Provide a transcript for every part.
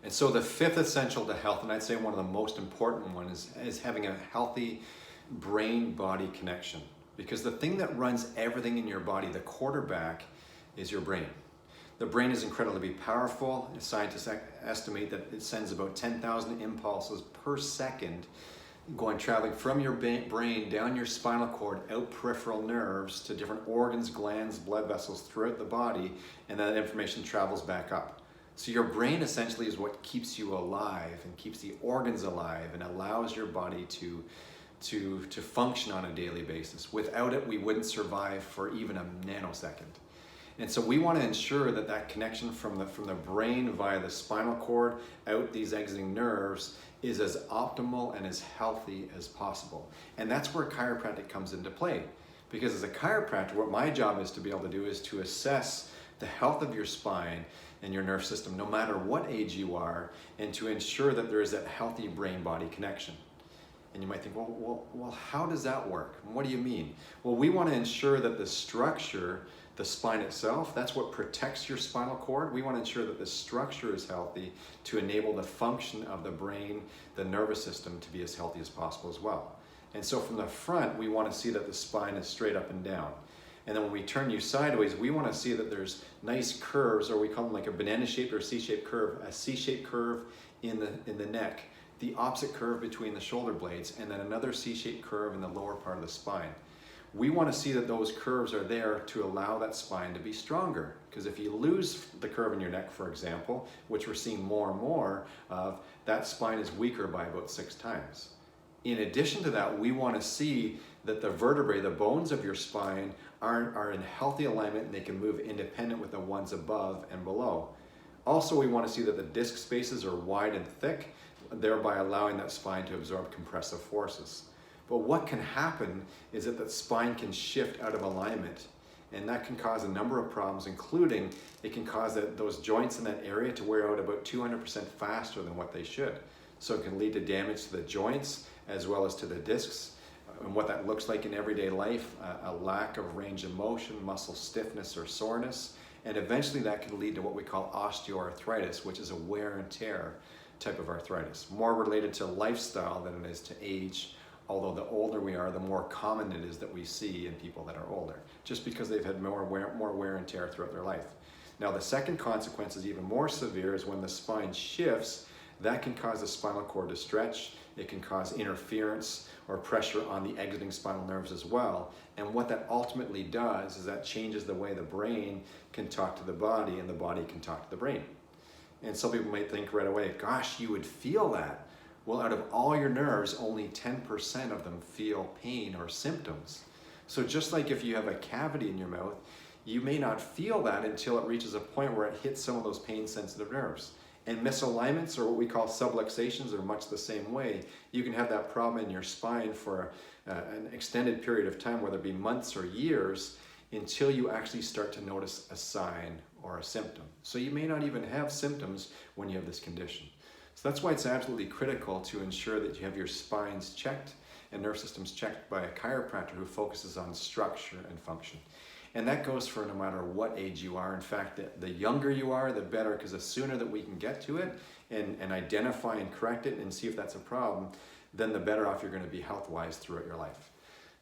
And so the fifth essential to health, and I'd say one of the most important ones, is having a healthy brain-body connection. Because the thing that runs everything in your body, the quarterback, is your brain. The brain is incredibly powerful. Scientists estimate that it sends about 10,000 impulses per second traveling from your brain down your spinal cord, out peripheral nerves to different organs, glands, blood vessels throughout the body, and that information travels back up. So your brain essentially is what keeps you alive and keeps the organs alive and allows your body to function on a daily basis. Without it, we wouldn't survive for even a nanosecond. And so we want to ensure that that connection from the brain via the spinal cord out these exiting nerves is as optimal and as healthy as possible. And that's where chiropractic comes into play. Because as a chiropractor, what my job is to be able to do is to assess the health of your spine and your nerve system, no matter what age you are, and to ensure that there is that healthy brain-body connection. And you might think, well, how does that work? What do you mean? Well, we want to ensure that the structure, the spine itself, that's what protects your spinal cord. We want to ensure that the structure is healthy to enable the function of the brain, the nervous system, to be as healthy as possible as well. And so from the front, we want to see that the spine is straight up and down. And then when we turn you sideways, we want to see that there's nice curves, or we call them like a banana-shaped or C-shaped curve, a C-shaped curve in the neck, the opposite curve between the shoulder blades, and then another C-shaped curve in the lower part of the spine. We want to see that those curves are there to allow that spine to be stronger. Because if you lose the curve in your neck, for example, which we're seeing more and more of, that spine is weaker by about 6 times. In addition to that, we want to see that the vertebrae, the bones of your spine, are in healthy alignment and they can move independent with the ones above and below. Also, we want to see that the disc spaces are wide and thick, thereby allowing that spine to absorb compressive forces. But what can happen is that the spine can shift out of alignment, and that can cause a number of problems, including it can cause those joints in that area to wear out about 200% faster than what they should. So it can lead to damage to the joints as well as to the discs, and what that looks like in everyday life, a lack of range of motion, muscle stiffness or soreness, and eventually that can lead to what we call osteoarthritis, which is a wear and tear type of arthritis, more related to lifestyle than it is to age. Although the older we are, the more common it is that we see in people that are older, just because they've had more wear and tear throughout their life. Now, the second consequence is even more severe, is when the spine shifts, that can cause the spinal cord to stretch. It can cause interference or pressure on the exiting spinal nerves as well. And what that ultimately does is that changes the way the brain can talk to the body and the body can talk to the brain. And some people might think right away, gosh, you would feel that. Well, out of all your nerves, only 10% of them feel pain or symptoms. So just like if you have a cavity in your mouth, you may not feel that until it reaches a point where it hits some of those pain-sensitive nerves. And misalignments, or what we call subluxations, are much the same way. You can have that problem in your spine for an extended period of time, whether it be months or years, until you actually start to notice a sign or a symptom. So you may not even have symptoms when you have this condition. So that's why it's absolutely critical to ensure that you have your spines checked and nerve systems checked by a chiropractor who focuses on structure and function. And that goes for no matter what age you are. In fact, the younger you are, the better, because the sooner that we can get to it and identify and correct it and see if that's a problem, then the better off you're going to be health-wise throughout your life.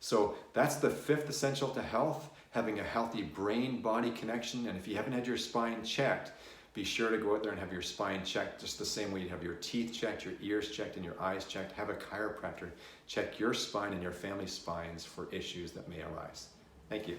So that's the fifth essential to health, having a healthy brain-body connection. And if you haven't had your spine checked, be sure to go out there and have your spine checked just the same way you have your teeth checked, your ears checked, and your eyes checked. Have a chiropractor check your spine and your family's spines for issues that may arise. Thank you.